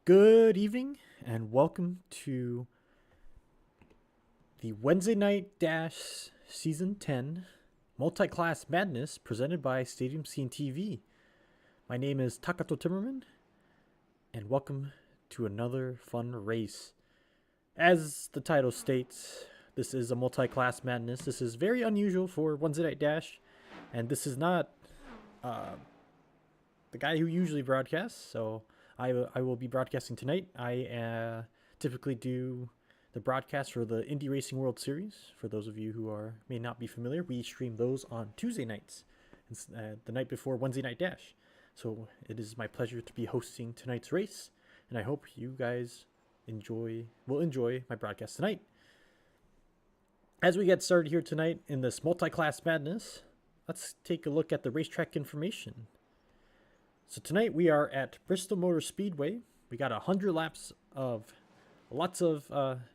Good evening and welcome to the Wednesday Night Dash Season 10 Multi-Class Madness presented by Stadium Scene TV. My name is Taka Timmerman and welcome to another fun race. As the title states, this is a multi-class madness. This is very unusual for Wednesday Night Dash, and this is not the guy who usually broadcasts, so I will be broadcasting tonight. I typically do the broadcast for the Indy Racing World Series. For those of you who may not be familiar, we stream those on Tuesday nights, the night before Wednesday Night Dash. So it is my pleasure to be hosting tonight's race, and I hope you guys will enjoy my broadcast tonight. As we get started here tonight in this multi-class madness, let's take a look at the racetrack information. So tonight we are at Bristol Motor Speedway. We got 100 laps of lots of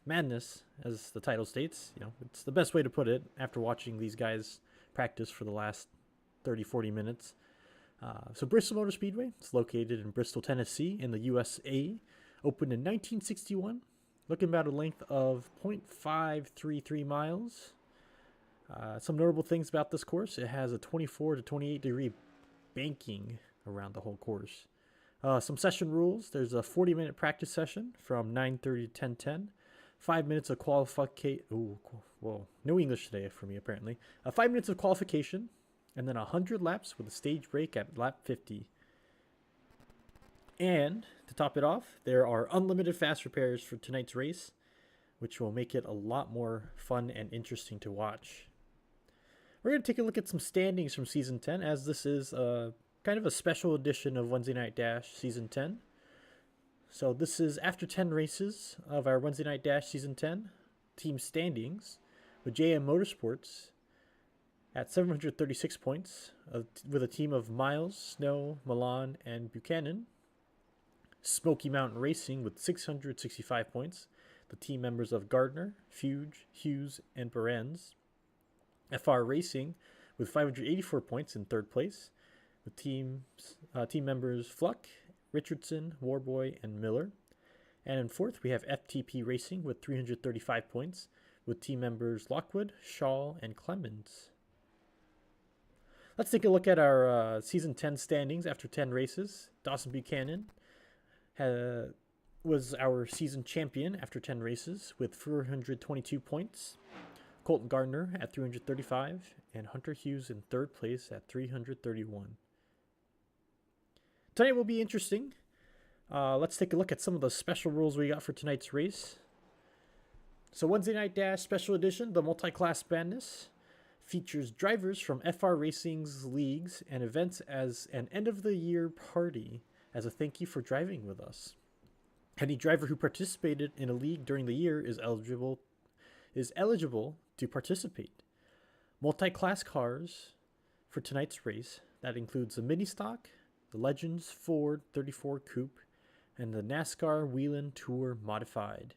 madness, as the title states. You know, it's the best way to put it after watching these guys practice for the last 30-40 minutes. So Bristol Motor Speedway, it's located in Bristol, Tennessee in the USA. Opened in 1961, looking about a length of 0.533 miles. Some notable things about this course: it has a 24 to 28 degree banking around the whole course. Some session rules: there's a 40-minute practice session from 9:30 to 10:10. 5 minutes of qualification. Whoa, no English today for me apparently. 5 minutes of qualification, and then 100 laps with a stage break at lap 50. And to top it off, there are unlimited fast repairs for tonight's race, which will make it a lot more fun and interesting to watch. We're going to take a look at some standings from Season 10, as this is kind of a special edition of Wednesday Night Dash Season 10. So this is after 10 races of our Wednesday Night Dash Season 10 team standings, with JM Motorsports at 736 points, with a team of Miles, Snow, Milan, and Buchanan. Smoky Mountain Racing with 665 points, the team members of Gardner, Fuge, Hughes, and Behrens. FR Racing with 584 points in third place, with team members Fluck, Richardson, Warboy, and Miller. And in fourth, we have FTP Racing with 335 points, with team members Lockwood, Shaw, and Clemens. Let's take a look at our Season 10 standings after 10 races. Dawson Buchanan was our season champion after 10 races with 422 points. Colton Gardner at 335, and Hunter Hughes in third place at 331. Tonight will be interesting. Let's take a look at some of the special rules we got for tonight's race. So Wednesday Night Dash Special Edition, the Multi-Class Madness, features drivers from FR Racing's leagues and events as an end-of-the-year party as a thank you for driving with us. Any driver who participated in a league during the year is eligible to participate. Multi-class cars for tonight's race, that includes the mini stock, the Legends Ford 34 Coupe, and the NASCAR Whelen Tour Modified.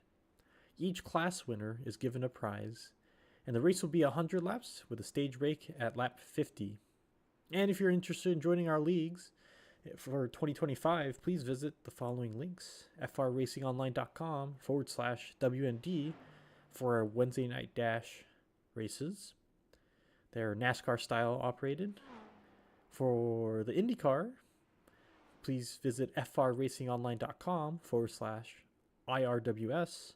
Each class winner is given a prize, and the race will be 100 laps with a stage break at lap 50. And if you're interested in joining our leagues for 2025, please visit the following links: frracingonline.com/WND for our Wednesday Night Dash races. They're NASCAR style operated. For the IndyCar, please visit frracingonline.com/IRWS.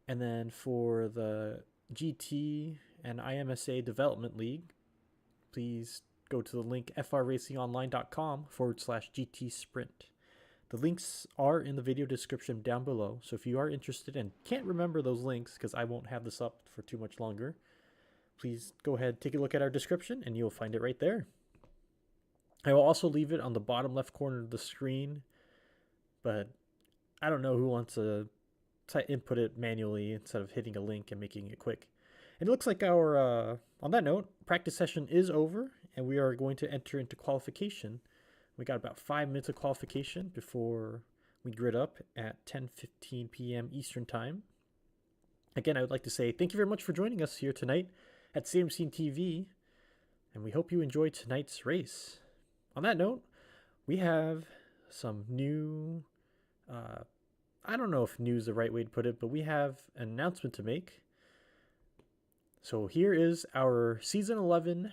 And then for the GT and IMSA Development League, please go to the link frracingonline.com/GT Sprint. The links are in the video description down below, so if you are interested and can't remember those links, because I won't have this up for too much longer, please go ahead, take a look at our description, and you'll find it right there. I will also leave it on the bottom left corner of the screen, but I don't know who wants to input it manually instead of hitting a link and making it quick. And it looks like our, on that note, practice session is over, and we are going to enter into qualification. We got about 5 minutes of qualification before we grid up at 10:15 p.m. Eastern Time. Again, I would like to say thank you very much for joining us here tonight at Stadium Scene TV, and we hope you enjoy tonight's race. On that note, we have some new I don't know if news is the right way to put it, but we have an announcement to make. So here is our season 11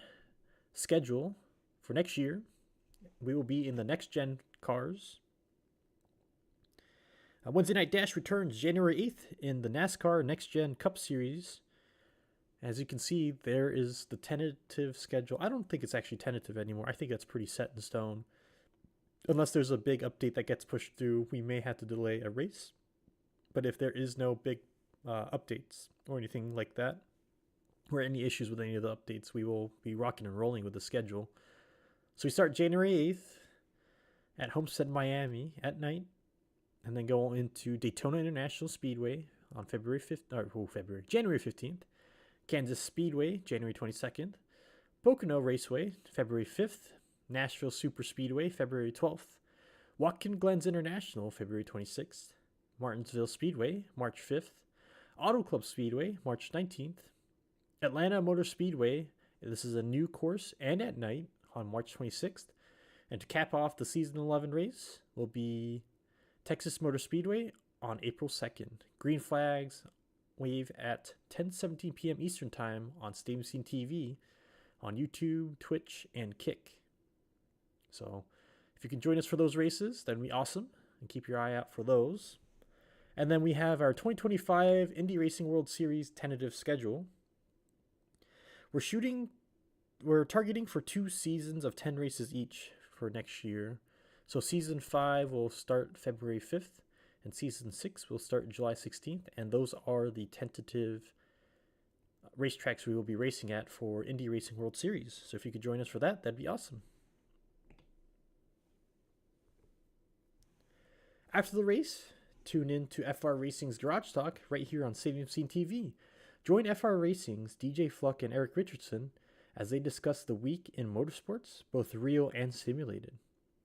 schedule for next year. We will be in the next gen cars. Wednesday Night Dash returns January 8th in the NASCAR Next Gen Cup Series. As you can see, there is the tentative schedule. I don't think it's actually tentative anymore. I think that's pretty set in stone. Unless there's a big update that gets pushed through, we may have to delay a race. But if there is no big updates or anything like that, or any issues with any of the updates, we will be rocking and rolling with the schedule. So we start January 8th at Homestead, Miami at night, and then go into Daytona International Speedway on January 15th, Kansas Speedway, January 22nd, Pocono Raceway, February 5th, Nashville Super Speedway, February 12th, Watkins Glen International, February 26th, Martinsville Speedway, March 5th, Auto Club Speedway, March 19th, Atlanta Motor Speedway, this is a new course and at night on March 26th, and to cap off the season 11 race will be Texas Motor Speedway on April 2nd. Green flags wave at 10:17 p.m. Eastern Time on Stadium Scene TV, on YouTube, Twitch, and Kick. So if you can join us for those races, that'd be awesome, and keep your eye out for those. And then we have our 2025 Indy Racing World Series tentative schedule. We're targeting for 2 seasons of 10 races each for next year. So season 5 will start February 5th, and season 6 will start July 16th, and those are the tentative racetracks we will be racing at for Indy Racing World Series. So if you could join us for that, that'd be awesome. After the race, tune in to FR Racing's Garage Talk right here on Stadium Scene TV. Join FR Racing's DJ Fluck and Eric Richardson as they discuss the week in motorsports, both real and simulated.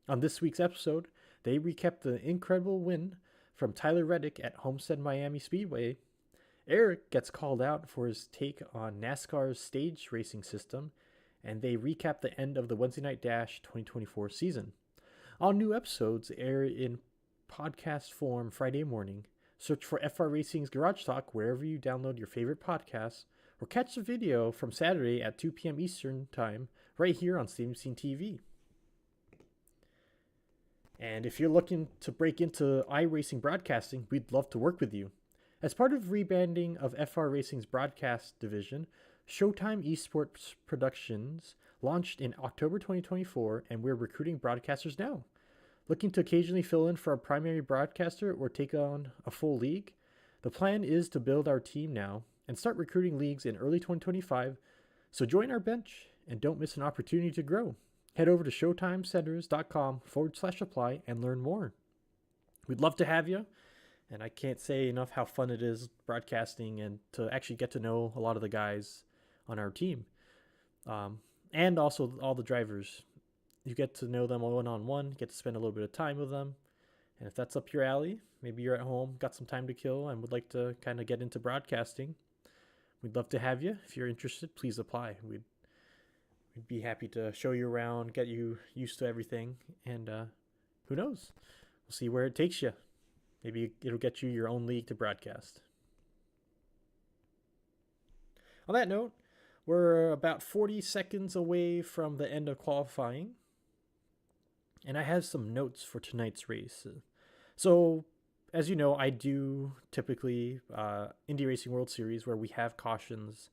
On this week's episode, they recap the incredible win from Tyler Reddick at Homestead Miami Speedway. Eric gets called out for his take on NASCAR's stage racing system, and they recap the end of the Wednesday Night Dash 2024 season. All new episodes air in podcast form Friday morning. Search for FR Racing's Garage Talk wherever you download your favorite podcasts, or catch the video from Saturday at 2 p.m. Eastern Time right here on Stadium Scene TV. And if you're looking to break into iRacing broadcasting, we'd love to work with you. As part of rebranding of FR Racing's broadcast division, Showtime Esports Productions launched in October 2024, and we're recruiting broadcasters now. Looking to occasionally fill in for a primary broadcaster or take on a full league? The plan is to build our team now and start recruiting leagues in early 2025, so join our bench and don't miss an opportunity to grow. Head over to showtimecenters.com/apply and learn more. We'd love to have you, and I can't say enough how fun it is broadcasting and to actually get to know a lot of the guys on our team, and also all the drivers. You get to know them one-on-one, get to spend a little bit of time with them. And if that's up your alley, maybe you're at home, got some time to kill, and would like to kind of get into broadcasting, we'd love to have you. If you're interested, please apply. We'd be happy to show you around, get you used to everything, and who knows? We'll see where it takes you. Maybe it'll get you your own league to broadcast. On that note, we're about 40 seconds away from the end of qualifying, and I have some notes for tonight's race. So, as you know, I do typically Indy Racing World Series where we have cautions,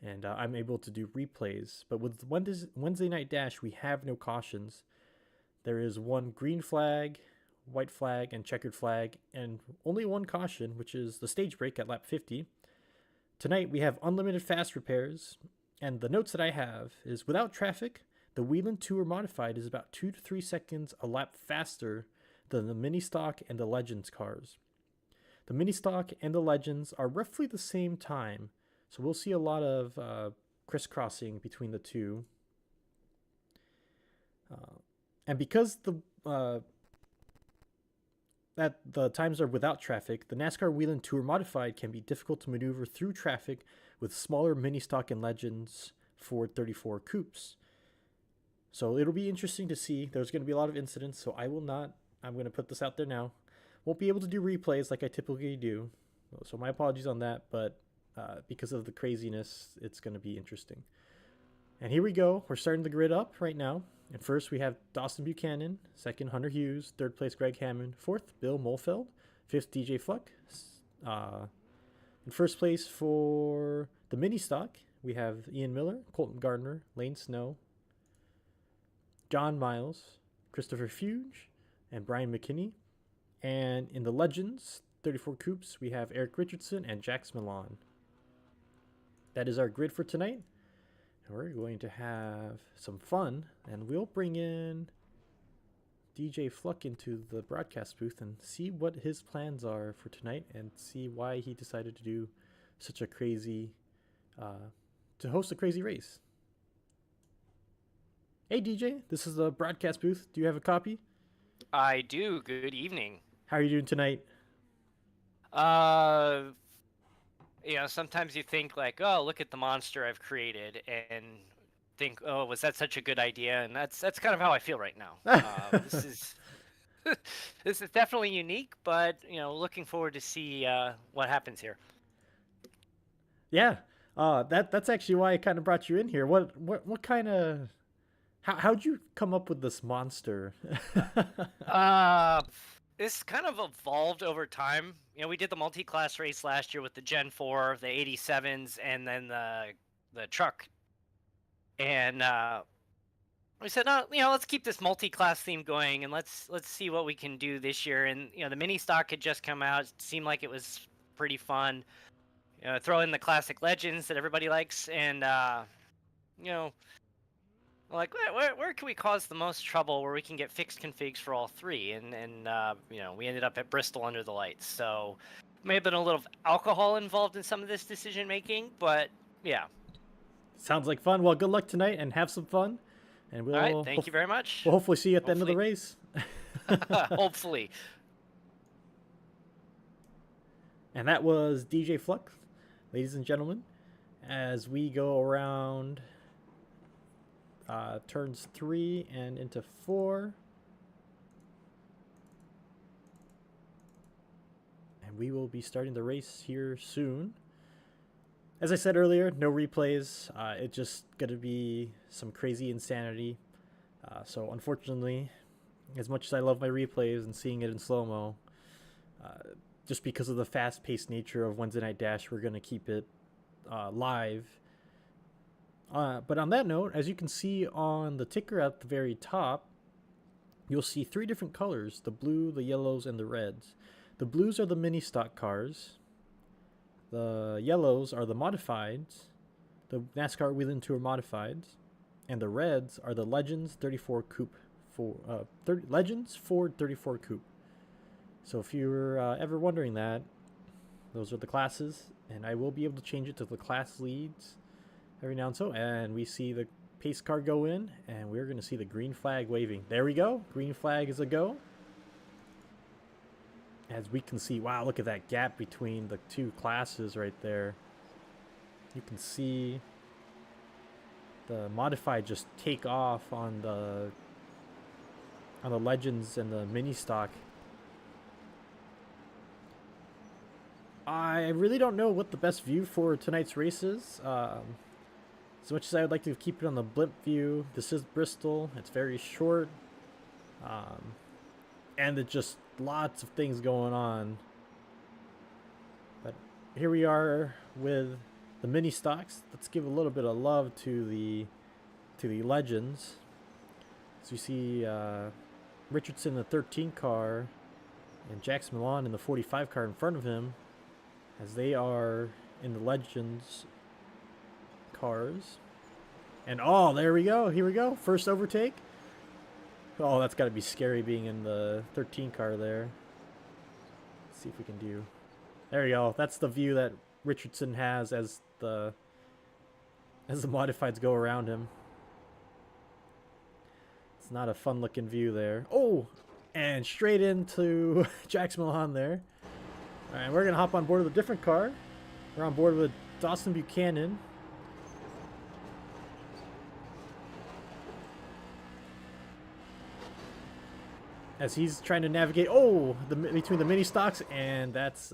and I'm able to do replays. But with Wednesday Night Dash, we have no cautions. There is one green flag, white flag, and checkered flag, and only one caution, which is the stage break at lap 50. Tonight, we have unlimited fast repairs, and the notes that I have is without traffic, the Whelen Modified is about 2 to 3 seconds a lap faster than the mini stock and the Legends cars. The mini stock and the Legends are roughly the same time, so we'll see a lot of crisscrossing between the two. And because that the times are without traffic, the NASCAR Whelen Tour Modified can be difficult to maneuver through traffic with smaller mini stock and Legends Ford 34 coupes. So it'll be interesting to see. There's going to be a lot of incidents, so I'm going to put this out there now. won't be able to do replays like I typically do. So my apologies on that, but because of the craziness, it's going to be interesting. And here we go. We're starting the grid up right now. And first we have Dawson Buchanan, second Hunter Hughes, third place Greg Hammond, fourth Bill Molfeld, fifth DJ Fluck. In first place for the mini stock, we have Ian Miller, Colton Gardner, Lane Snow, John Miles, Christopher Fuge, and Brian McKinney. And in the Legends 34 Coupes, we have Eric Richardson and Jax Milan. That is our grid for tonight. And we're going to have some fun, and we'll bring in DJ Fluck into the broadcast booth and see what his plans are for tonight and see why he decided to do such a crazy, to host a crazy race. Hey DJ, this is the broadcast booth. Do you have a copy? I do. Good evening. How are you doing tonight? Sometimes you think like, oh, look at the monster I've created, and think, oh, was that such a good idea? And that's kind of how I feel right now. This is this is definitely unique, but looking forward to see what happens here. Yeah, that's actually why I kind of brought you in here. What kind of how'd you come up with this monster? This kind of evolved over time. We did the multi-class race last year with the Gen 4, the 87s, and then the truck. And we said, let's keep this multi-class theme going, and let's see what we can do this year. And the mini stock had just come out. It seemed like it was pretty fun. Throw in the classic legends that everybody likes, and like where can we cause the most trouble where we can get fixed configs for all three? And we ended up at Bristol under the lights. So may have been a little alcohol involved in some of this decision making, but yeah. Sounds like fun. Well, good luck tonight and have some fun. And we'll, all right, thank you very much. We'll hopefully see you at the end of the race. Hopefully. And that was DJ Fluck, ladies and gentlemen, as we go around turns 3 and into 4. And we will be starting the race here soon. As I said earlier, no replays. It's just going to be some crazy insanity. So unfortunately, as much as I love my replays and seeing it in slow-mo, just because of the fast-paced nature of Wednesday Night Dash, we're going to keep it live. But on that note, as you can see on the ticker at the very top, you'll see 3 different colors: the blue, the yellows, and the reds. The blues are the mini stock cars. The yellows are the modifieds, the NASCAR Whelen Tour modifieds, and the reds are the Legends 34 Coupe Legends Ford 34 Coupe. So if you're ever wondering that, those are the classes, and I will be able to change it to the class leads every now and so. And we see the pace car go in, and we're going to see the green flag waving. There we go. Green flag is a go. As we can see, wow, look at that gap between the 2 classes right there. You can see the modified just take off on the Legends and the mini stock. I really don't know what the best view for tonight's race is. As much as I would like to keep it on the blimp view, this is Bristol. It's very short. And it's just lots of things going on. But here we are with the mini stocks. Let's give a little bit of love to the Legends. So you see Richardson in the 13 car and Jax Milan in the 45 car in front of him, as they are in the Legends cars. And oh, there we go. Here we go. First overtake. Oh, that's got to be scary being in the 13 car there. Let's see if we can do. There we go. That's the view that Richardson has as the modifieds go around him. It's not a fun looking view there. Oh, and straight into Jax Milan there. All right, we're going to hop on board with a different car. We're on board with Dawson Buchanan. as he's trying to navigate between the mini stocks, and that's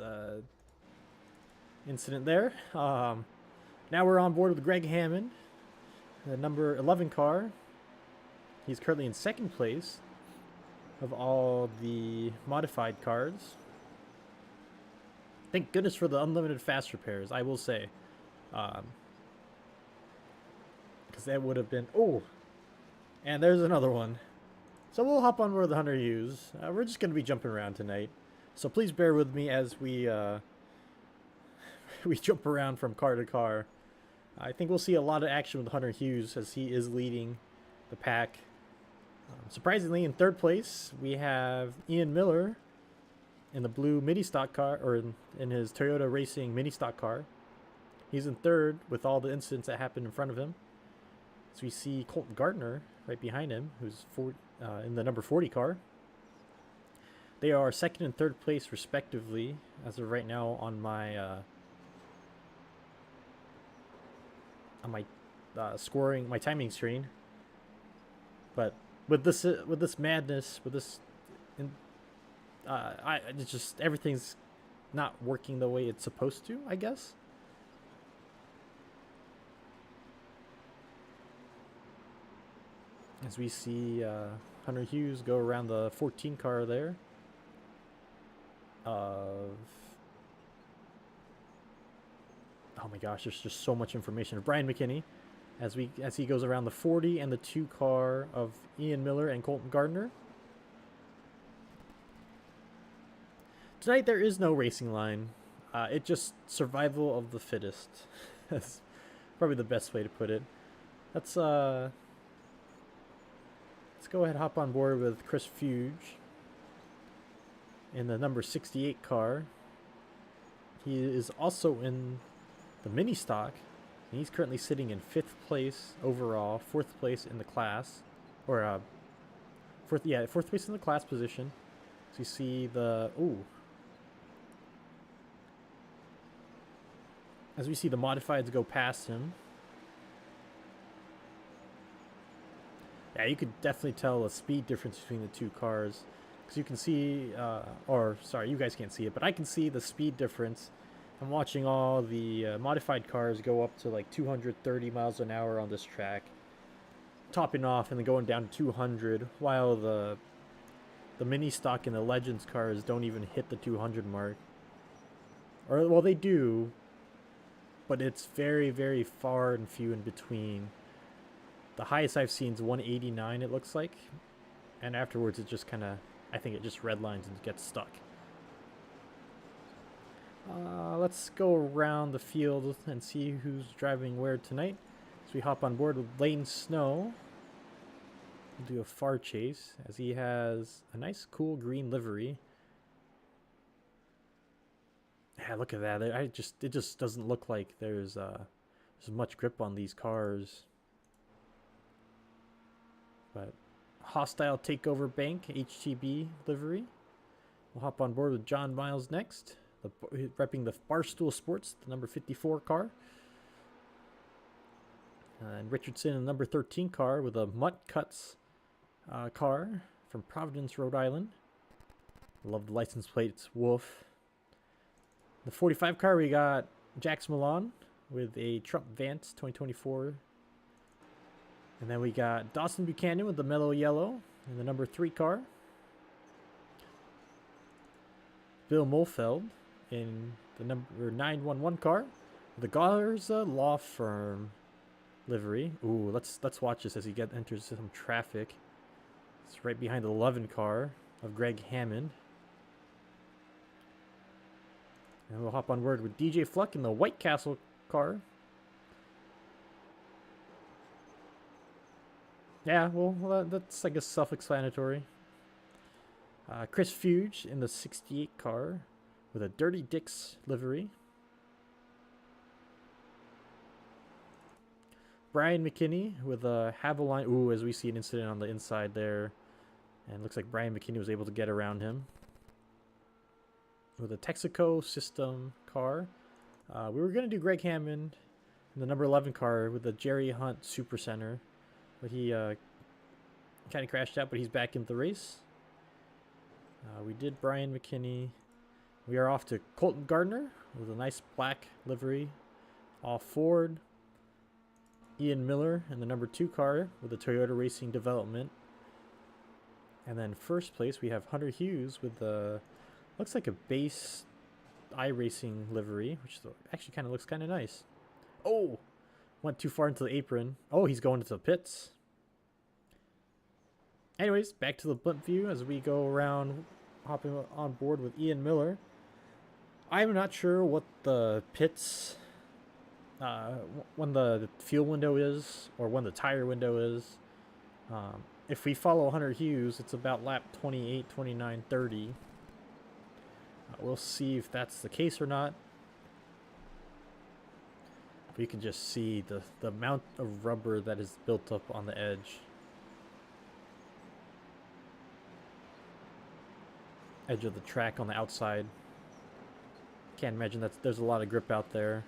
incident there. Now we're on board with Greg Hammond, the number 11 car. He's currently in second place of all the modified cars. Thank goodness for the unlimited fast repairs, I will say. Because that would have been... Oh! And there's another one. So we'll hop on board the Hunter Hughes. We're just going to be jumping around tonight. So please bear with me as we we jump around from car to car. I think we'll see a lot of action with Hunter Hughes as he is leading the pack. Surprisingly, in third place, we have Ian Miller in the blue mini stock car, or in his Toyota Racing mini stock car. He's in third with all the incidents that happened in front of him. So we see Colton Gardner right behind him, who's in the number 40 car. They are second and third place respectively as of right now on my scoring, my timing screen. But with this madness, it's just everything's not working the way it's supposed to, I guess. As we see Hunter Hughes go around the 14 car there. Oh my gosh, there's just so much information. Brian McKinney, as he goes around the 40 and the 2 car of Ian Miller and Colton Gardner. Tonight there is no racing line. It just survival of the fittest. That's probably the best way to put it. Let's go ahead and hop on board with Chris Fuge in the number 68 car. He is also in the mini stock, and he's currently sitting in 5th place overall, 4th place in the class, or 4th place in the class position. So you see as we see the modifieds go past him. Yeah, you could definitely tell a speed difference between the 2 cars. Because you can see, sorry, you guys can't see it, but I can see the speed difference. I'm watching all the modified cars go up to like 230 miles an hour on this track, topping off and then going down to 200, while the mini stock and the Legends cars don't even hit the 200 mark. Or, well, they do, but it's very, very far and few in between. The highest I've seen is 189, it looks like. And afterwards, it just kind of, I think it just redlines and gets stuck. Let's go around the field and see who's driving where tonight. So we hop on board with Lane Snow. We'll do a far chase as he has a nice, cool green livery. Yeah, look at that. It just doesn't look like there's much grip on these cars. But Hostile Takeover Bank HTB livery. We'll hop on board with John Miles next, repping the Barstool Sports, the number 54 car. And Richardson in the number 13 car with a Mutt Cuts car from Providence, Rhode Island. Love the license plate, it's Wolf. The 45 car, we got Jax Milan with a Trump Vance 2024. And then we got Dawson Buchanan with the Mellow Yellow in the number 3 car. Bill Mulfeld in the number 911 car. The Garza Law Firm livery. Ooh, let's watch this as he enters some traffic. It's right behind the 11 car of Greg Hammond. And we'll hop on board with DJ Fluck in the White Castle car. Yeah, well, that's, I guess, self-explanatory. Chris Fuge in the 68 car with a Dirty Dicks livery. Brian McKinney with a Haviline. Ooh, as we see an incident on the inside there. And it looks like Brian McKinney was able to get around him. With a Texaco system car. We were going to do Greg Hammond in the number 11 car with the Jerry Hunt Super Center. But he kind of crashed out, but he's back in the race. We did Brian McKinney. We are off to Colton Gardner with a nice black livery. All Ford. Ian Miller in the number 2 car with the Toyota Racing Development. And then first place we have Hunter Hughes with the, looks like a base iRacing livery, which actually kind of looks kind of nice. Oh, went too far into the apron. Oh, he's going into the pits. Anyways, back to the blimp view as we go around hopping on board with Ian Miller. I'm not sure what the pits, when the fuel window is or when the tire window is. If we follow Hunter Hughes, it's about lap 28, 29, 30. We'll see if that's the case or not. But you can just see the amount of rubber that is built up on the edge. Edge of the track on the outside. Can't imagine that there's a lot of grip out there.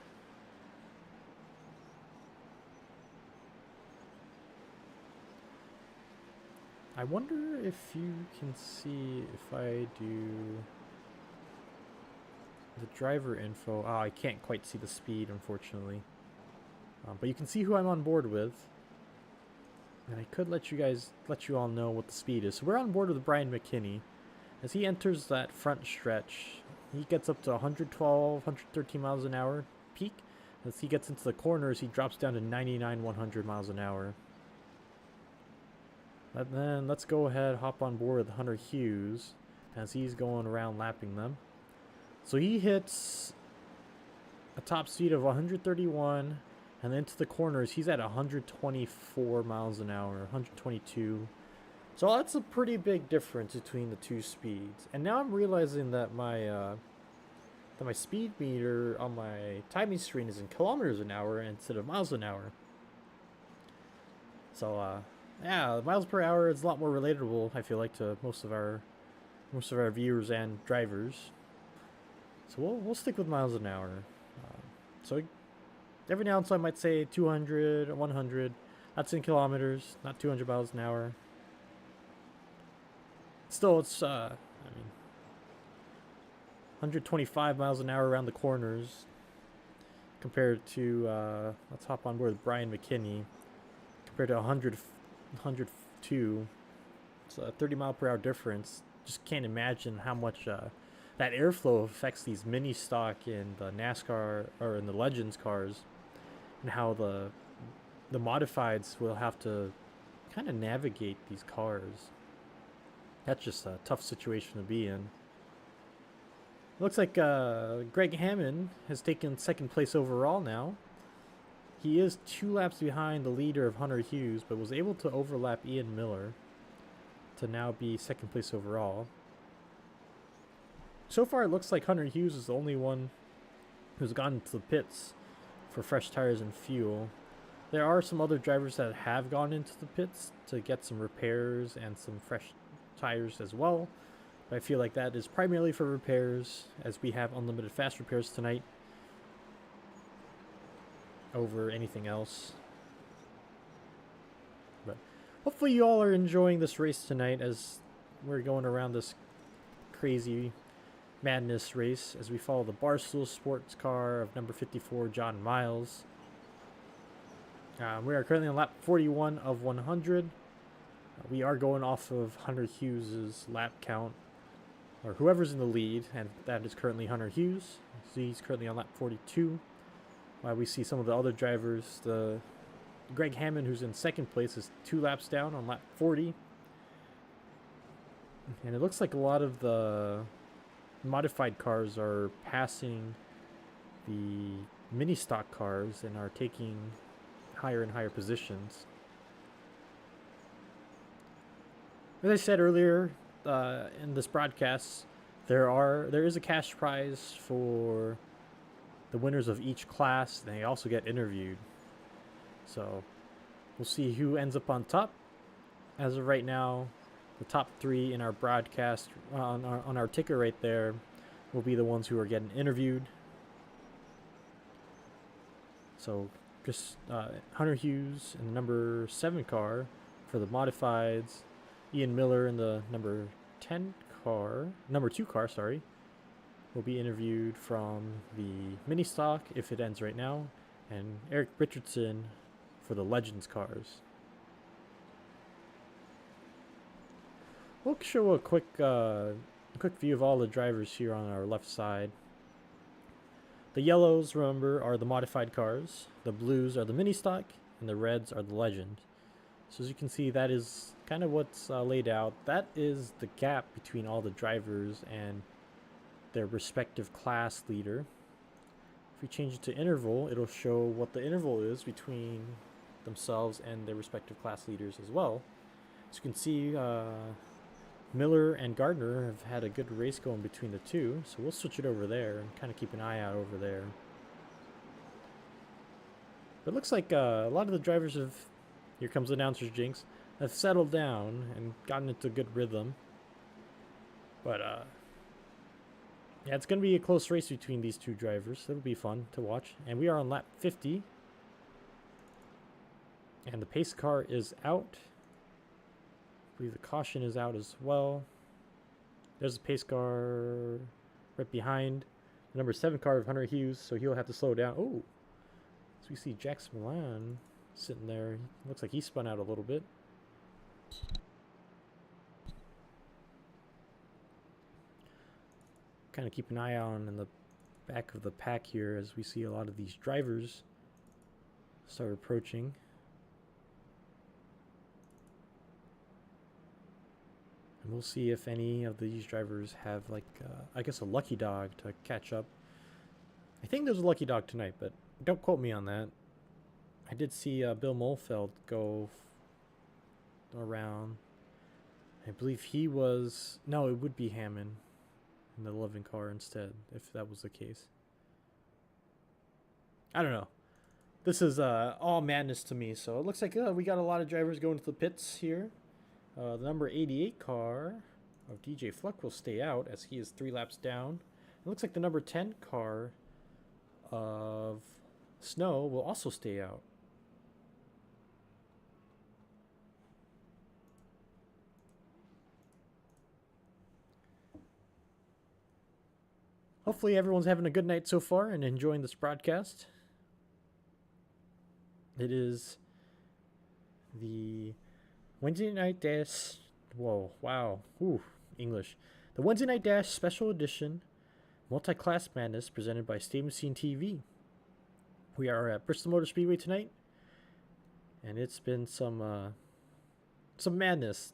I wonder if you can see if I do the driver info. Oh, I can't quite see the speed, unfortunately. But you can see who I'm on board with. And I could let you all know what the speed is. So we're on board with Brian McKinney. As he enters that front stretch, he gets up to 112, 113 miles an hour peak. As he gets into the corners, he drops down to 99, 100 miles an hour. And then let's go ahead, hop on board with Hunter Hughes as he's going around lapping them. So he hits a top speed of 131, and then to the corners, he's at 124 miles an hour, 122. So that's a pretty big difference between the two speeds. And now I'm realizing that my speed meter on my timing screen is in kilometers an hour instead of miles an hour. So yeah, miles per hour is a lot more relatable, I feel like, to most of our viewers and drivers. So we'll stick with miles an hour. So every now and then I might say 200 or 100. That's in kilometers, not 200 miles an hour. Still, it's 125 miles an hour around the corners compared to let's hop on board with Brian McKinney, compared to 102. It's a 30 mile per hour difference. Just can't imagine how much that airflow affects these mini stock in the NASCAR or in the Legends cars, and how the modifieds will have to kind of navigate these cars. That's just a tough situation to be in. Looks like Greg Hammond has taken second place overall now. He is 2 laps behind the leader of Hunter Hughes, but was able to overlap Ian Miller to now be second place overall. So far, it looks like Hunter Hughes is the only one who's gone to the pits for fresh tires and fuel. There are some other drivers that have gone into the pits to get some repairs and some fresh tires as well. But I feel like that is primarily for repairs, as we have unlimited fast repairs tonight over anything else. But hopefully you all are enjoying this race tonight as we're going around this crazy madness race as we follow the Barstool sports car of number 54, John Miles. We are currently on lap 41 of 100. We are going off of Hunter Hughes' lap count, or whoever's in the lead, and that is currently Hunter Hughes. So he's currently on lap 42. While we see some of the other drivers, the Greg Hammond, who's in second place, is 2 laps down on lap 40. And it looks like a lot of the modified cars are passing the mini stock cars and are taking higher and higher positions. As I said earlier in this broadcast, there is a cash prize for the winners of each class, and they also get interviewed. So we'll see who ends up on top. As of right now, the top 3 in our broadcast on our ticker right there will be the ones who are getting interviewed. So just Hunter Hughes in the number 7 car for the modifieds, Ian Miller in the number 10 number 2 car, sorry, will be interviewed from the mini stock if it ends right now, and Eric Richardson for the Legends cars. We'll show a quick view of all the drivers here on our left side. The yellows, remember, are the modified cars. The blues are the mini stock, and the reds are the Legend. So as you can see, that is kind of what's laid out. That is the gap between all the drivers and their respective class leader. If we change it to interval, it'll show what the interval is between themselves and their respective class leaders as well. As you can see, Miller and Gardner have had a good race going between the two, so we'll switch it over there and kind of keep an eye out over there. But it looks like a lot of the drivers have, here comes the announcer's jinx, have settled down and gotten into good rhythm. But yeah, it's going to be a close race between these two drivers. It'll be fun to watch. And we are on lap 50. And the pace car is out. I believe the caution is out as well. There's the pace car right behind the number 7 car of Hunter Hughes, so he'll have to slow down. Oh, so we see Jax Milan sitting there. Looks like he spun out a little bit. Kind of keep an eye on in the back of the pack here as we see a lot of these drivers start approaching. And we'll see if any of these drivers have, like, I guess a lucky dog to catch up. I think there's a lucky dog tonight, but don't quote me on that. I did see Bill Molfeld go around. I believe he was... No, it would be Hammond in the 11 car instead, if that was the case. I don't know. This is all madness to me, so it looks like we got a lot of drivers going to the pits here. The number 88 car of DJ Fluck will stay out as he is 3 laps down. It looks like the number 10 car of Snow will also stay out. Hopefully everyone's having a good night so far and enjoying this broadcast. It is the Wednesday Night Dash... Whoa, wow. Ooh, English. The Wednesday Night Dash Special Edition Multi-Class Madness presented by Stadium Scene TV. We are at Bristol Motor Speedway tonight, and it's been some madness,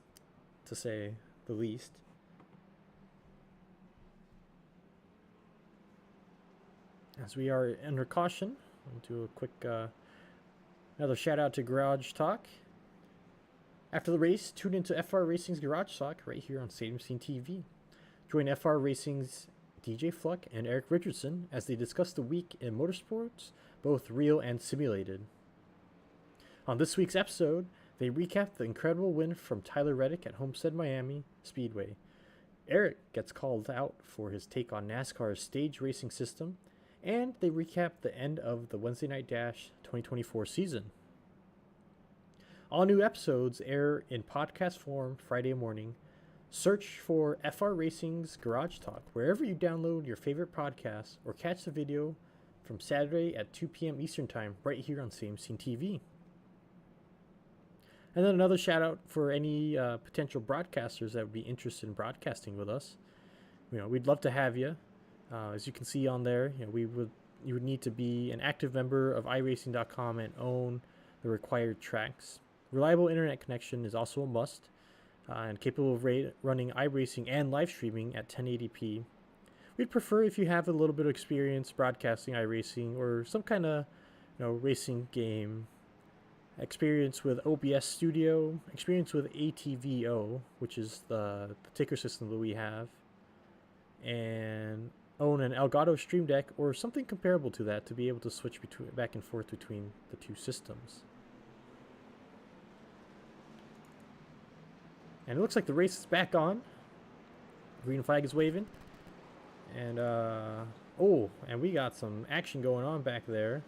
to say the least. As we are under caution, I'll do a quick another shout out to Garage Talk. After the race, tune into FR Racing's Garage Talk right here on Stadium Scene TV. Join FR Racing's DJ Fluck and Eric Richardson as they discuss the week in motorsports, both real and simulated. On this week's episode, they recap the incredible win from Tyler Reddick at Homestead Miami Speedway. Eric gets called out for his take on NASCAR's stage racing system, and they recap the end of the Wednesday Night Dash 2024 season. All new episodes air in podcast form Friday morning. Search for FR Racing's Garage Talk wherever you download your favorite podcasts or catch the video from Saturday at 2 p.m. Eastern Time right here on Stadium Scene TV. And then another shout out for any potential broadcasters that would be interested in broadcasting with us. We'd love to have you. As you can see on there, you would need to be an active member of iRacing.com and own the required tracks. Reliable internet connection is also a must, and capable of running iRacing and live streaming at 1080p. We'd prefer if you have a little bit of experience broadcasting iRacing or some kind of racing game, experience with OBS Studio, experience with ATVO, which is the ticker system that we have, and own an Elgato Stream Deck or something comparable to that to be able to switch back and forth between the two systems. And it looks like the race is back on. Green flag is waving. And, and we got some action going on back there.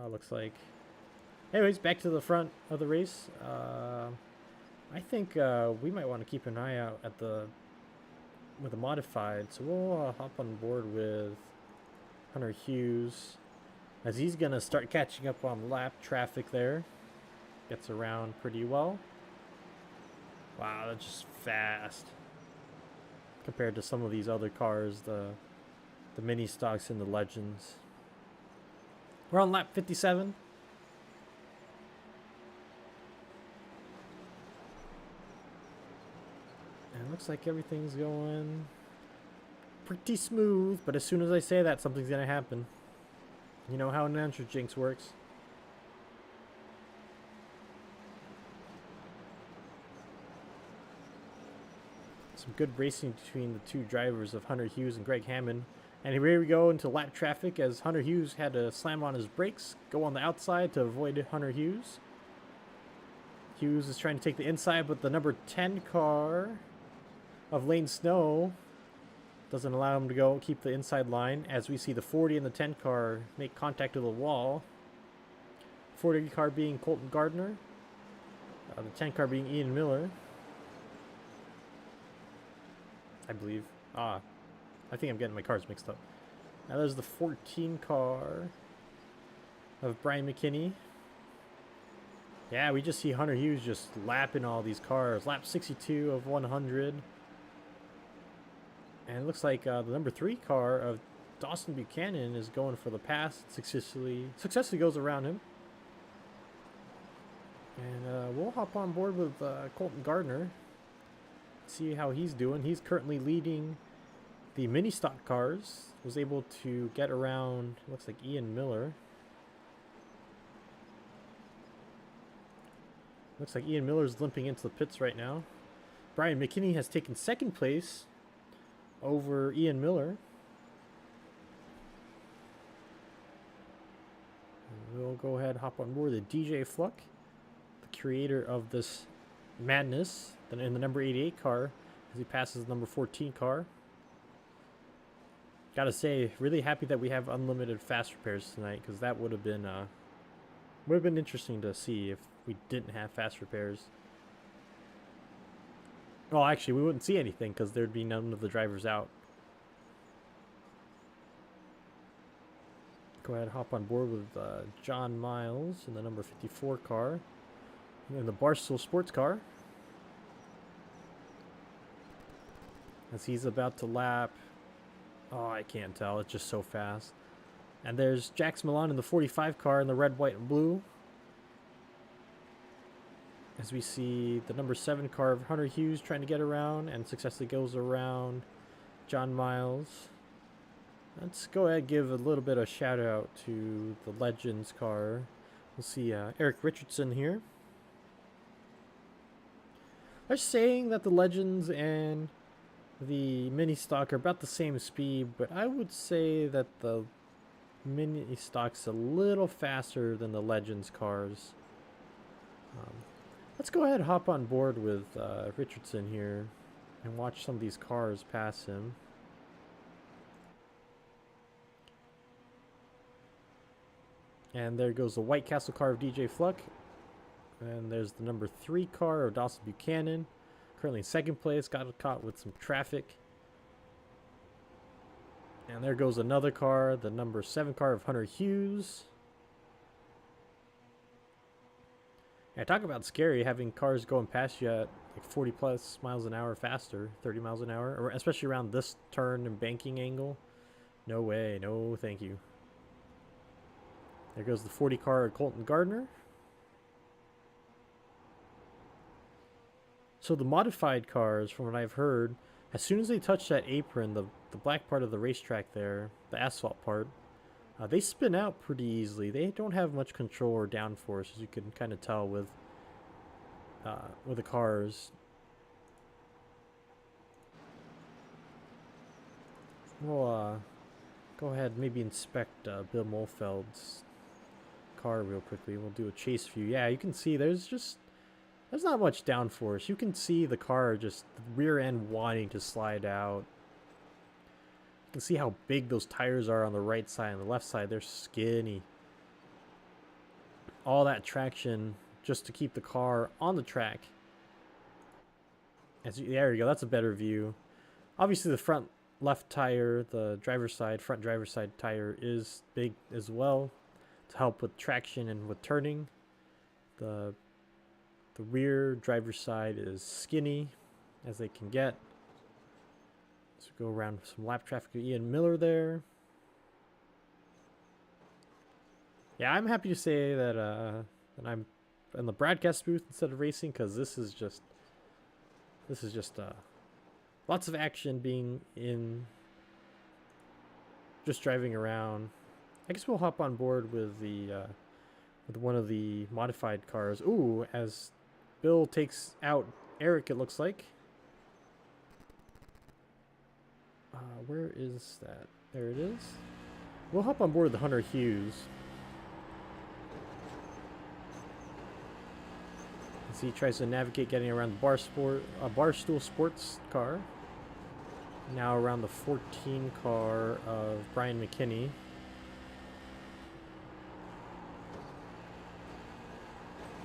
Looks like... Anyways, back to the front of the race. I think we might want to keep an eye out at with the modified. So we'll hop on board with Hunter Hughes, as he's gonna start catching up on lap traffic there. Gets around pretty well. Wow, that's just fast compared to some of these other cars, the mini stocks and the legends. We're on lap 57. And it looks like everything's going pretty smooth, but as soon as I say that, something's gonna happen. You know how announcer jinx works. Some good racing between the two drivers of Hunter Hughes and Greg Hammond. And here we go into lap traffic as Hunter Hughes had to slam on his brakes, go on the outside to avoid Hunter Hughes. Hughes is trying to take the inside, but the number 10 car of Lane Snow doesn't allow him to keep the inside line, as we see the 40 and the 10 car make contact with the wall. 40 car being Colton Gardner, the 10 car being Ian Miller, I believe. I think I'm getting my cars mixed up. Now there's the 14 car of Brian McKinney. Yeah, we just see Hunter Hughes just lapping all these cars. Lap 62 of 100. And it looks like the number 3 car of Dawson Buchanan is going for the pass. Successfully goes around him. And we'll hop on board with Colton Gardner. See how he's doing. He's currently leading the mini stock cars. Was able to get around, looks like Ian Miller. Looks like Ian Miller's limping into the pits right now. Brian McKinney has taken second place over Ian Miller. And we'll go ahead and hop on board the DJ Fluck, the creator of this madness, in the number 88 car as he passes the number 14 car. Gotta say, really happy that we have unlimited fast repairs tonight, because that would have been interesting to see if we didn't have fast repairs. Well, actually, we wouldn't see anything because there'd be none of the drivers out. Go ahead and hop on board with John Miles in the number 54 car. And then the Barstool sports car, as he's about to lap. Oh, I can't tell. It's just so fast. And there's Jax Milan in the 45 car in the red, white, and blue. As we see the number 7 car of Hunter Hughes trying to get around and successfully goes around John Miles. Let's go ahead and give a little bit of shout out to the Legends car. We'll see Eric Richardson here. They're saying that the Legends and the mini stock are about the same speed, but I would say that the mini stock's a little faster than the Legends cars. Let's go ahead and hop on board with Richardson here and watch some of these cars pass him. And there goes the White Castle car of DJ Fluck. And there's the number 3 car of Dawson Buchanan. Currently in second place, got caught with some traffic. And there goes another car, the number 7 car of Hunter Hughes. Yeah, talk about scary, having cars going past you at like 40 plus miles an hour faster, 30 miles an hour, or especially around this turn and banking angle. No way, no thank you. There goes the 40 car of Colton Gardner. So the modified cars, from what I've heard, as soon as they touch that apron, the black part of the racetrack there, the asphalt part, they spin out pretty easily. They don't have much control or downforce, as you can kind of tell with the cars. We'll go ahead and maybe inspect Bill Molfeld's car real quickly. We'll do a chase view. Yeah, you can see there's not much downforce. You can see the car just the rear end wanting to slide out. You can see how big those tires are on the right side and the left side. They're skinny. All that traction just to keep the car on the track. There you go. That's a better view. Obviously, the front left tire, the front driver's side tire is big as well to help with traction and with turning. The rear driver's side is skinny as they can get. So go around some lap traffic with Ian Miller there. Yeah, I'm happy to say that I'm in the broadcast booth instead of racing, because this is just lots of action being in, just driving around. I guess we'll hop on board with the with one of the modified cars. Ooh, as Bill takes out Eric, it looks like. Where is that? There it is. We'll hop on board the Hunter Hughes. As he tries to navigate getting around the Barstool Sports car. Now around the 14 car of Brian McKinney.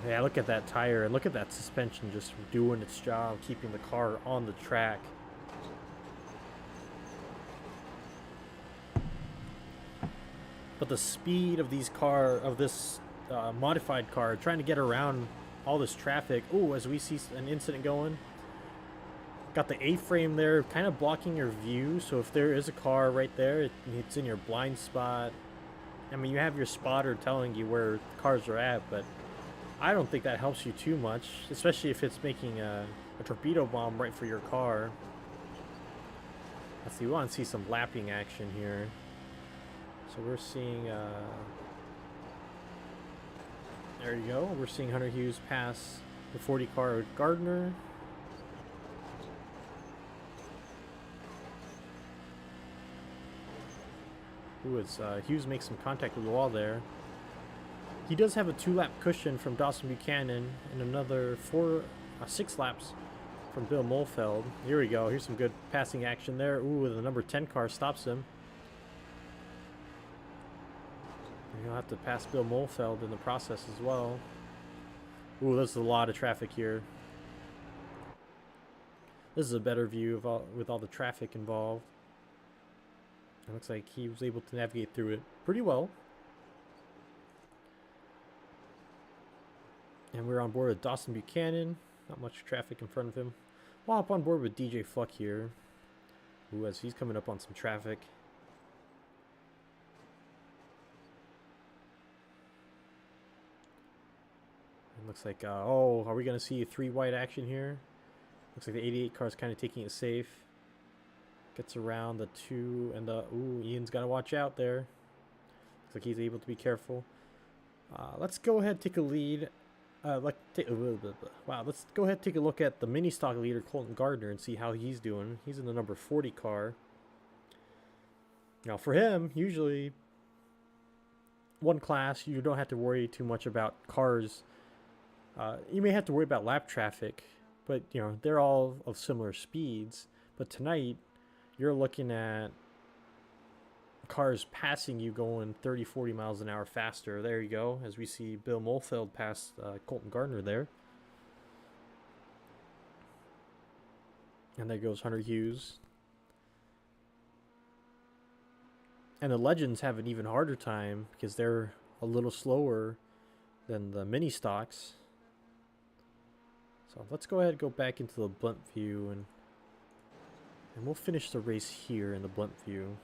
Yeah, look at that tire and look at that suspension just doing its job, keeping the car on the track. But the speed of this modified car, trying to get around all this traffic. Ooh, as we see an incident going. Got the A-frame there kind of blocking your view, so if there is a car right there, it's in your blind spot. I mean, you have your spotter telling you where cars are at, but I don't think that helps you too much, especially if it's making a torpedo bomb right for your car. Let's see, we want to see some lapping action here. So we're seeing, there you go, we're seeing Hunter Hughes pass the 40 car with Gardner. Ooh, as Hughes makes some contact with the wall there. He does have a 2-lap cushion from Dawson Buchanan and another 6 laps from Bill Molfeld. Here we go. Here's some good passing action there. Ooh, the number 10 car stops him. He'll have to pass Bill Molfeld in the process as well. Ooh, there's a lot of traffic here. This is a better view of with all the traffic involved. It looks like he was able to navigate through it pretty well. And we're on board with Dawson Buchanan. Not much traffic in front of him. We'll hop on board with DJ Fluck here. Ooh, as he's coming up on some traffic. It looks like, oh, are we going to see 3 wide action here? Looks like the 88 car is kind of taking it safe. Gets around the 2 and the, ooh, Ian's got to watch out there. Looks like he's able to be careful. Let's go ahead and take a lead. Wow, let's go ahead and take a look at the mini stock leader, Colton Gardner, and see how he's doing. He's in the number 40 car. Now, for him, usually one class, you don't have to worry too much about cars. You may have to worry about lap traffic, but, you know, they're all of similar speeds. But tonight, you're looking at cars passing you going 30, 40 miles an hour faster. There you go, as we see Bill Molfeld pass Colton Gardner there. And there goes Hunter Hughes. And the Legends have an even harder time because they're a little slower than the mini stocks. So let's go ahead and go back into the blunt view and we'll finish the race here in the blunt view.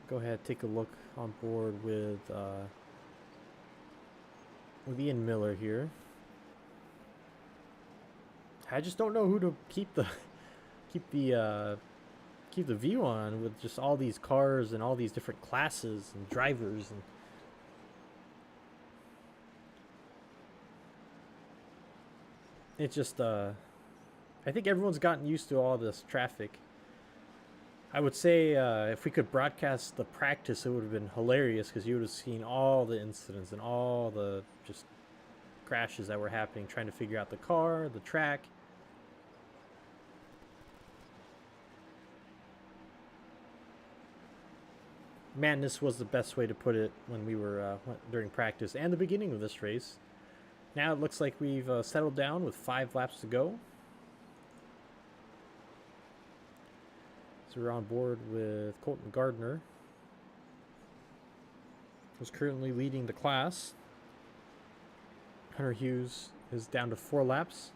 Go ahead, take a look on board with Ian Miller here. I just don't know who to keep the view on with just all these cars and all these different classes and drivers, and it's just I think everyone's gotten used to all this traffic. I would say if we could broadcast the practice, it would have been hilarious because you would have seen all the incidents and all the just crashes that were happening, trying to figure out the car, the track. Madness was the best way to put it when we were during practice and the beginning of this race. Now it looks like we've settled down with 5 laps to go. So we're on board with Colton Gardner, who's currently leading the class. Hunter Hughes is down to 4 laps.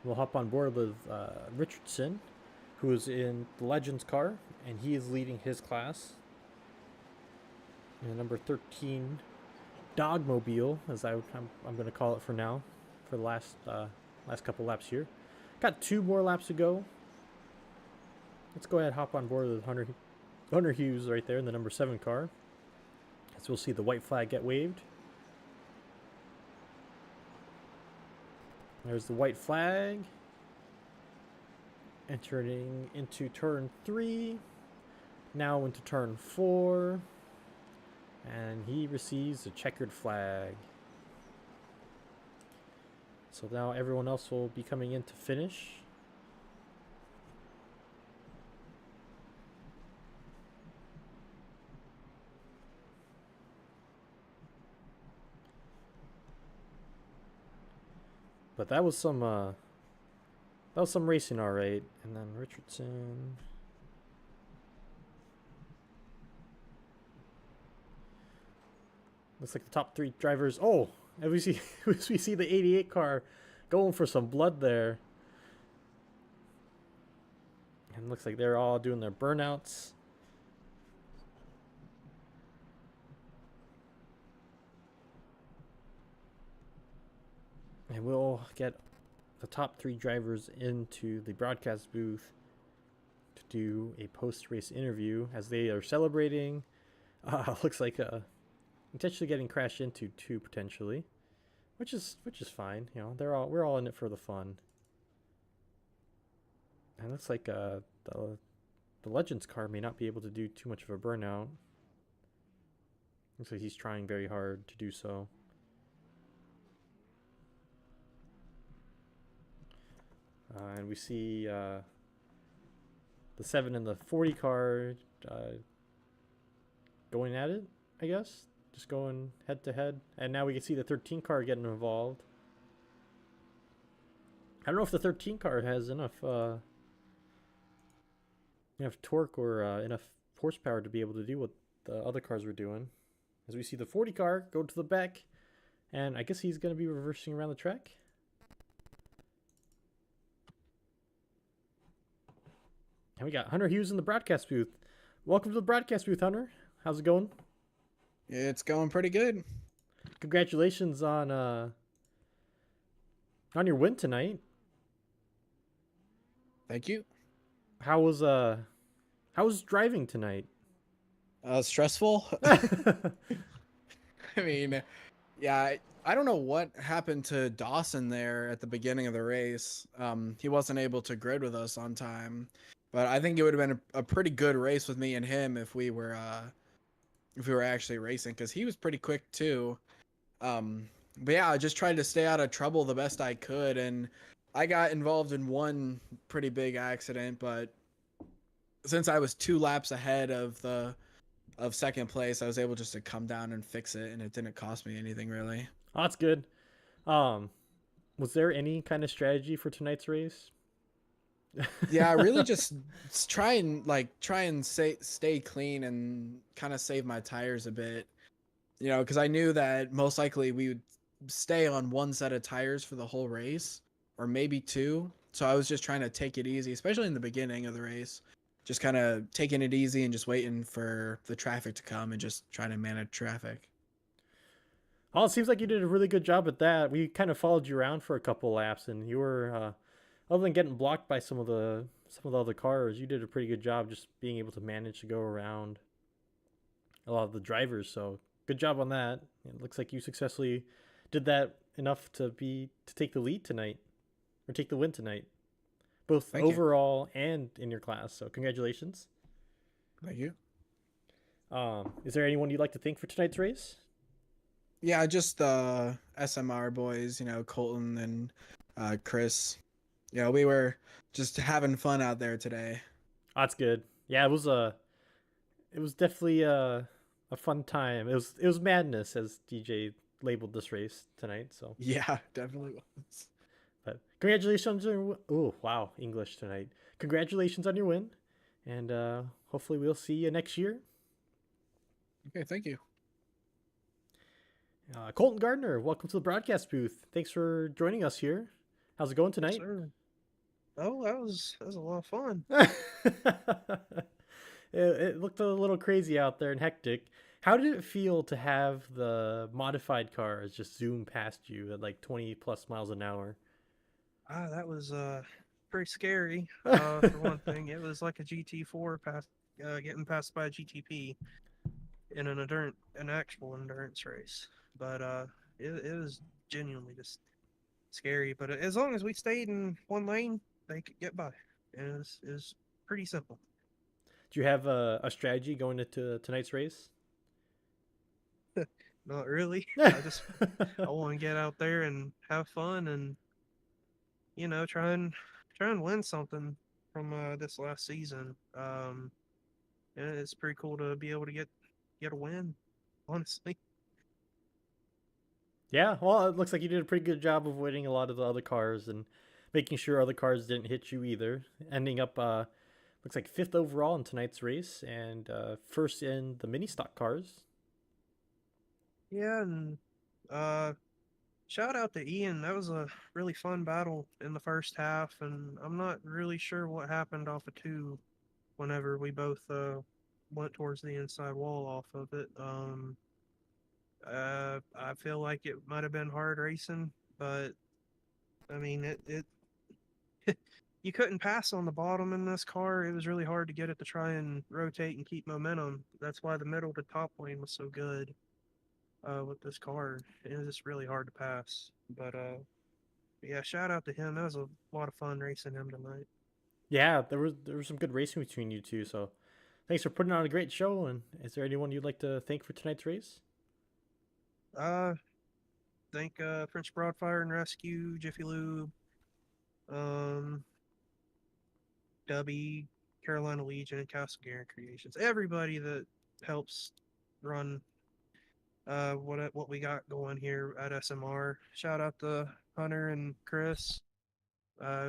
We'll hop on board with Richardson, who is in the Legends car, and he is leading his class. And number 13 Dogmobile, as I'm going to call it for now, for the last couple laps here. Got 2 more laps to go. Let's go ahead and hop on board with Hunter Hughes right there in the number 7 car. As we'll see the white flag get waved. There's the white flag. Entering into turn 3. Now into turn 4. And he receives a checkered flag. So now everyone else will be coming in to finish. But that was some racing, all right. And then Richardson. Looks like the top 3 drivers. Oh, and we see the 88 car going for some blood there. And looks like they're all doing their burnouts. And we'll get the top 3 drivers into the broadcast booth to do a post-race interview as they are celebrating. Looks like potentially getting crashed into too, potentially, which is fine. You know, we're all in it for the fun. And looks like the Legends car may not be able to do too much of a burnout. Looks like he's trying very hard to do so. And we see the 7 and the 40 car going at it, I guess. Just going head to head. And now we can see the 13 car getting involved. I don't know if the 13 car has enough torque or enough horsepower to be able to do what the other cars were doing. As we see the 40 car go to the back. And I guess he's going to be reversing around the track. And we got Hunter Hughes in the broadcast booth. Welcome to the broadcast booth, Hunter. How's it going? It's going pretty good. Congratulations on your win tonight. Thank you. How was driving tonight? Stressful. I mean, yeah, I don't know what happened to Dawson there at the beginning of the race. He wasn't able to grid with us on time, but I think it would have been a pretty good race with me and him if we were actually racing, because he was pretty quick too. But yeah, I just tried to stay out of trouble the best I could, and I got involved in one pretty big accident, but since I was 2 laps ahead of second place, I was able just to come down and fix it, and it didn't cost me anything really. Oh, that's good. Was there any kind of strategy for tonight's race? Yeah, I really just try and stay clean and kind of save my tires a bit, you know, because I knew that most likely we would stay on 1 set of tires for the whole race, or maybe 2. So I was just trying to take it easy, especially in the beginning of the race, just kind of taking it easy and just waiting for the traffic to come and just trying to manage traffic. Oh, it seems like you did a really good job at that. We kind of followed you around for a couple laps, and you were, other than getting blocked by some of the other cars, you did a pretty good job just being able to manage to go around a lot of the drivers. So good job on that. It looks like you successfully did that enough to take the lead tonight, or take the win tonight, both Thank you. overall and in your class. So congratulations. Thank you. Is there anyone you'd like to thank for tonight's race? Yeah, just the SMR boys, you know, Colton and Chris. Yeah, we were just having fun out there today. Oh, that's good. Yeah, it was definitely a fun time. It was madness, as DJ labeled this race tonight. So Yeah, definitely was. But congratulations on your oh wow English tonight. Congratulations on your win, and hopefully we'll see you next year. Okay, thank you. Colton Gardner, welcome to the broadcast booth. Thanks for joining us here. How's it going Yes, tonight? sir. Oh, that was a lot of fun. It looked a little crazy out there and hectic. How did it feel to have the modified cars just zoom past you at like 20 plus miles an hour? That was pretty scary. For one thing, it was like a GT4 getting passed by a GTP in an actual endurance race. But it was genuinely just scary. But as long as we stayed in one lane, they could get by. It was pretty simple. Do you have a strategy going into tonight's race? Not really. I want to get out there and have fun and try and win something from this last season. And it's pretty cool to be able to get a win, honestly. Yeah, well, it looks like you did a pretty good job of winning a lot of the other cars and making sure other cars didn't hit you either. Ending up, looks like fifth overall in tonight's race and first in the mini stock cars. Yeah, and uh, shout out to Ian. That was a really fun battle in the first half, and I'm not really sure what happened off of two whenever we both went towards the inside wall off of it. I feel like it might have been hard racing, but I mean it you couldn't pass on the bottom in this car. It was really hard to get it to try and rotate and keep momentum. That's why the middle to top lane was so good with this car. It was just really hard to pass. But yeah, shout out to him. That was a lot of fun racing him tonight. Yeah, there was some good racing between you two. So thanks for putting on a great show. And is there anyone you'd like to thank for tonight's race? Uh, thank French Broadfire and Rescue, Jiffy Lube, um, Dubby, Carolina Legion, and Castle Garen Creations. Everybody that helps run what we got going here at SMR. Shout out to Hunter and Chris.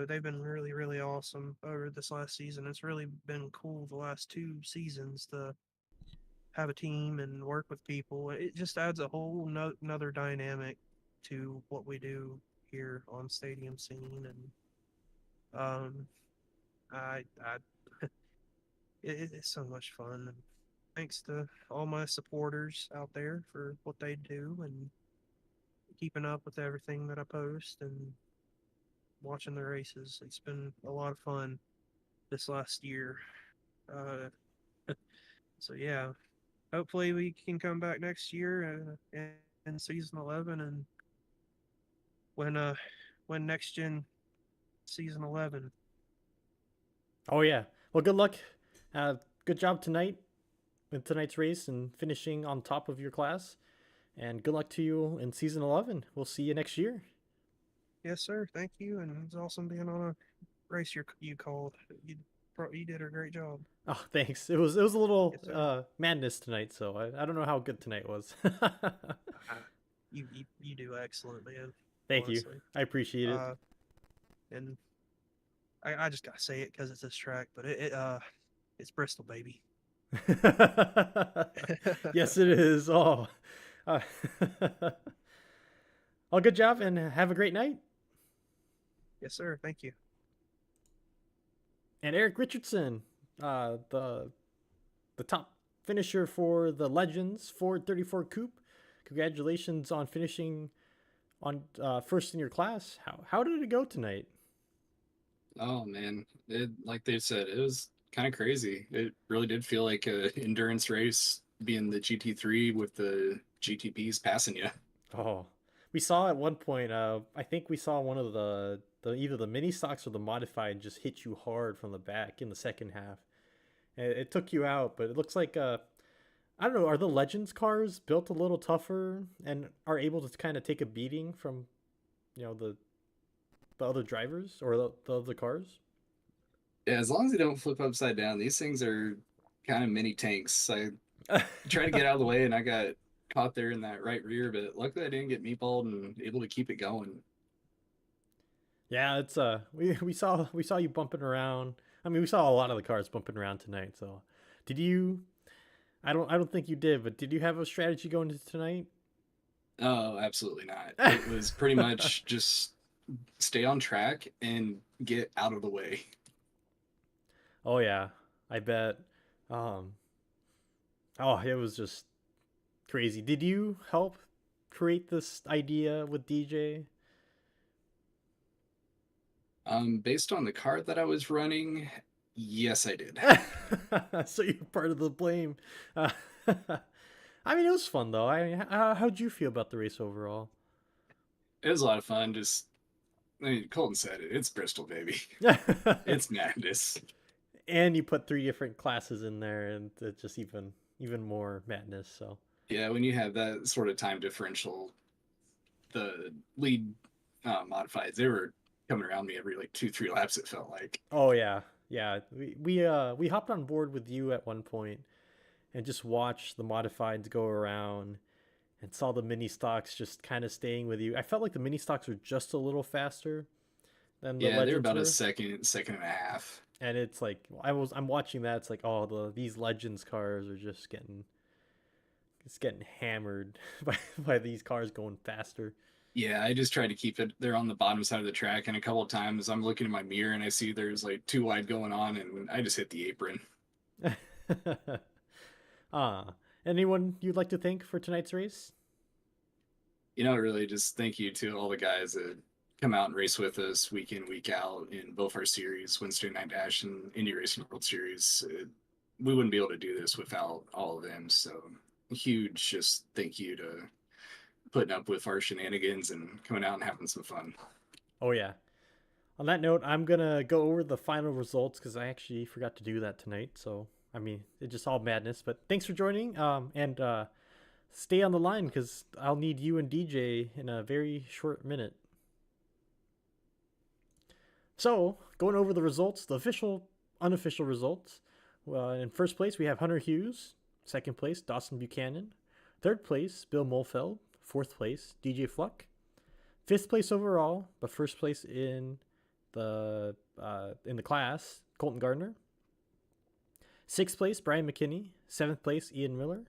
They've been really, really awesome over this last season. It's really been cool the last two seasons to have a team and work with people. It just adds a whole another dynamic to what we do here on Stadium Scene, and I it's so much fun. And thanks to all my supporters out there for what they do and keeping up with everything that I post and watching the races. It's been a lot of fun this last year. Uh, so yeah, hopefully we can come back next year in season 11 and when next gen season 11. Oh yeah. Well, good luck. Uh, good job tonight in tonight's race and finishing on top of your class. And good luck to you in season 11. We'll see you next year. Yes, sir. Thank you, and it's awesome being on a race you called. You did a great job. Oh, thanks. It was a little Yes, sir. madness tonight, so I don't know how good tonight was. You do excellent, man. Thank you. Honestly. I appreciate it. And I just gotta say it because it's this track, but it's Bristol, baby. Yes, it is. Oh, uh, well, good job and have a great night. Yes, sir. Thank you. And Eric Richardson, the top finisher for the Legends Ford 34 Coupe. Congratulations on finishing on first in your class. How did it go tonight? Oh man, it like they said, it was kind of crazy. It really did feel like a endurance race being the GT3 with the GTPs passing you. Oh, we saw at one point. I think we saw one of the either the mini stocks or the modified just hit you hard from the back in the second half. It took you out, but it looks like I don't know. Are the Legends cars built a little tougher and are able to kind of take a beating from the other drivers or the other cars? Yeah, as long as they don't flip upside down, these things are kind of mini tanks. I tried to get out of the way and I got caught there in that right rear, but luckily I didn't get meatballed and able to keep it going. Yeah, it's we saw you bumping around. I mean, we saw a lot of the cars bumping around tonight. So, did you? I don't think you did, but did you have a strategy going into tonight? Oh, absolutely not. It was pretty much just stay on track and get out of the way. Oh yeah, I bet. Um, oh, it was just crazy. Did you help create this idea with DJ? Based on the car that I was running, yes, I did. So you're part of the blame. Uh, I mean, it was fun though. How'd you feel about the race overall? It was a lot of fun. Just, I mean, Colton said it. It's Bristol, baby. It's madness. And you put three different classes in there, and it's just even more madness. So, Yeah, when you have that sort of time differential, the lead modifieds, they were coming around me every like 2, 3 laps. It felt like. oh yeah, yeah. We hopped on board with you at one point and just watched the modifieds go around and saw the mini stocks just kind of staying with you. I felt like the mini stocks were just a little faster than the Yeah, they're legends about a were. second and a half. And it's like I'm watching that. It's like, oh, these legends cars are just getting hammered by these cars going faster. Yeah, I just tried to keep it there on the bottom side of the track, and a couple of times I'm looking in my mirror and I see there's like too wide going on, and I just hit the apron. Ah, anyone you'd like to thank for tonight's race? Really just thank you to all the guys that come out and race with us week in, week out in both our series, Wednesday Night Dash and Indy Racing World Series. We wouldn't be able to do this without all of them. So huge just thank you to putting up with our shenanigans and coming out and having some fun. Oh yeah. On that note, I'm gonna go over the final results because I actually forgot to do that tonight. So I mean, it's just all madness. But thanks for joining. And stay on the line because I'll need you and DJ in a very short minute. So going over the results, the official, unofficial results. In first place, we have Hunter Hughes. Second place, Dawson Buchanan. Third place, Bill Molfeld. Fourth place, DJ Fluck. Fifth place overall, but first place in the class, Colton Gardner. Sixth place, Brian McKinney. Seventh place, Ian Miller.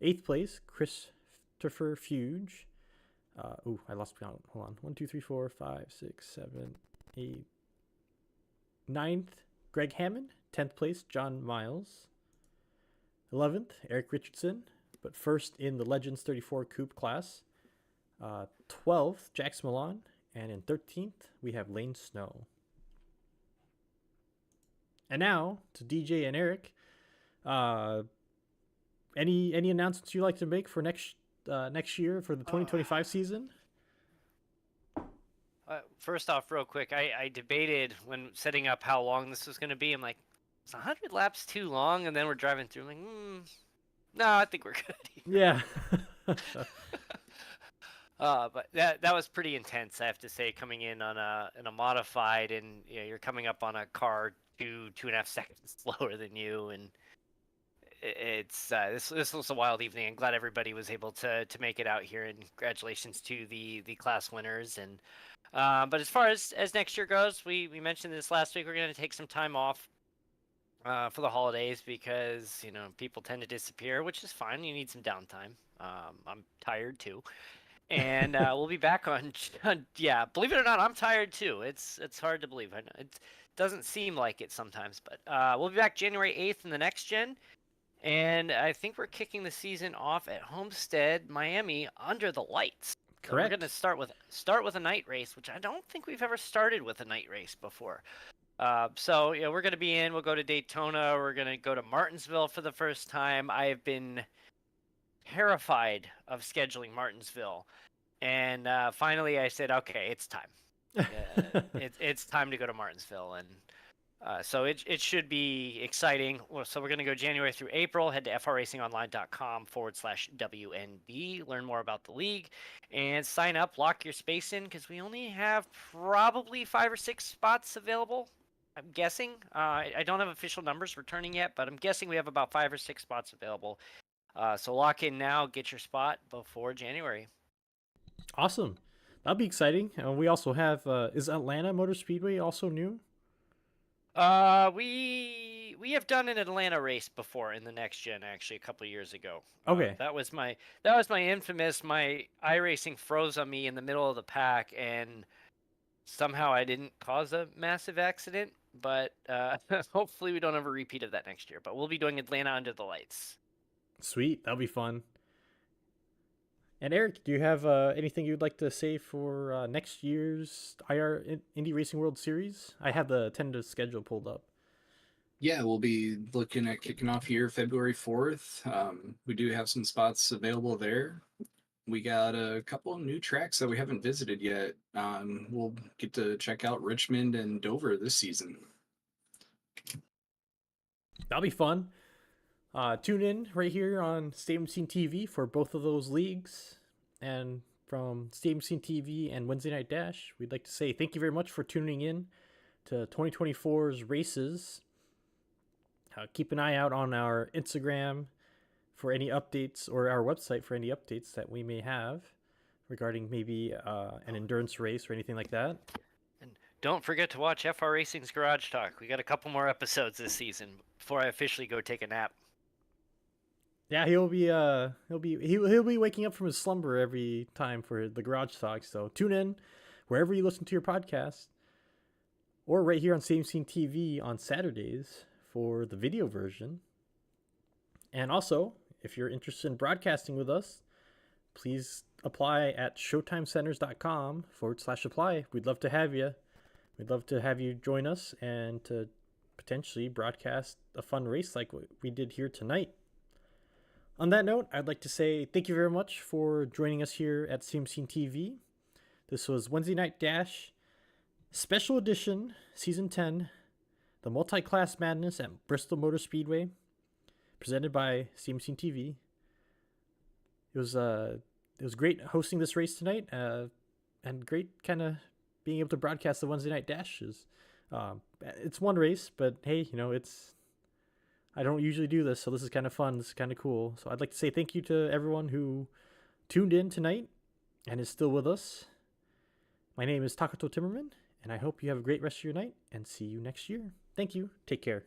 Eighth place, Christopher Fuge. I lost count. Hold on. 1, 2, 3, 4, 5, 6, 7, 8. Ninth, Greg Hammond. 10th place, John Miles. 11th, Eric Richardson, but first in the Legends 34 Coupe class. 12th, Jax Milan. And in 13th, we have Lane Snow. And now to DJ and Eric. Any announcements you'd like to make for next year for the 2025 season? First off, real quick, I debated when setting up how long this was going to be. I'm like, is 100 laps too long? And then we're driving through. I'm like, no, I think we're good. Yeah. But that was pretty intense, I have to say, coming in on a modified, and you're coming up on a car 2.5 seconds slower than you, and it's this was a wild evening. I'm glad everybody was able to make it out here, and congratulations to the class winners. And but as far as next year goes, we mentioned this last week. We're going to take some time off for the holidays because people tend to disappear, which is fine. You need some downtime. I'm tired too, and we'll be back on. Yeah, believe it or not, I'm tired too. It's hard to believe. I know it doesn't seem like it sometimes, but we'll be back January 8th in the next gen. And I think we're kicking the season off at Homestead, Miami, under the lights. Correct. We're going to start with a night race, which I don't think we've ever started with a night race before. So we're going to be in. We'll go to Daytona. We're going to go to Martinsville for the first time. I have been terrified of scheduling Martinsville, and finally I said, okay, it's time. It's time to go to Martinsville, and so it should be exciting. So we're going to go January through April. Head to fracingonline.com/WNB. Learn more about the league and sign up. Lock your space in because we only have probably 5 or 6 spots available. I'm guessing. I don't have official numbers returning yet, but I'm guessing we have about 5 or 6 spots available. So lock in now. Get your spot before January. Awesome. That'll be exciting. We also have is Atlanta Motor Speedway also new? We have done an Atlanta race before in the next gen, actually, a couple of years ago. Okay. That was my infamous. My iRacing froze on me in the middle of the pack, and somehow I didn't cause a massive accident. But hopefully we don't have a repeat of that next year. But we'll be doing Atlanta under the lights. Sweet, that'll be fun. And Eric, do you have anything you'd like to say for next year's Indy Racing World Series? I have the tentative schedule pulled up. Yeah, we'll be looking at kicking off here February 4th. We do have some spots available there. We got a couple of new tracks that we haven't visited yet. We'll get to check out Richmond and Dover this season. That'll be fun. Tune in right here on Stadium Scene TV for both of those leagues. And from Stadium Scene TV and Wednesday Night Dash, we'd like to say thank you very much for tuning in to 2024's races. Keep an eye out on our Instagram for any updates, or our website for any updates that we may have regarding maybe an endurance race or anything like that. And don't forget to watch FR Racing's Garage Talk. We got a couple more episodes this season before I officially go take a nap. Yeah, he'll be waking up from his slumber every time for the Garage Talk. So tune in wherever you listen to your podcast, or right here on Same Scene TV on Saturdays for the video version. And also, if you're interested in broadcasting with us, please apply at showtimecenters.com/apply. We'd love to have you. We'd love to have you join us and to potentially broadcast a fun race like what we did here tonight. On that note, I'd like to say thank you very much for joining us here at CMC TV. This was Wednesday Night Dash, Special Edition, Season 10, the Multi-Class Madness at Bristol Motor Speedway, presented by CMC TV. It was great hosting this race tonight, and great kind of being able to broadcast the Wednesday Night Dashes. It's one race, but hey, I don't usually do this, so this is kind of fun. This is kind of cool. So I'd like to say thank you to everyone who tuned in tonight and is still with us. My name is Taka Timmerman, and I hope you have a great rest of your night, and see you next year. Thank you. Take care.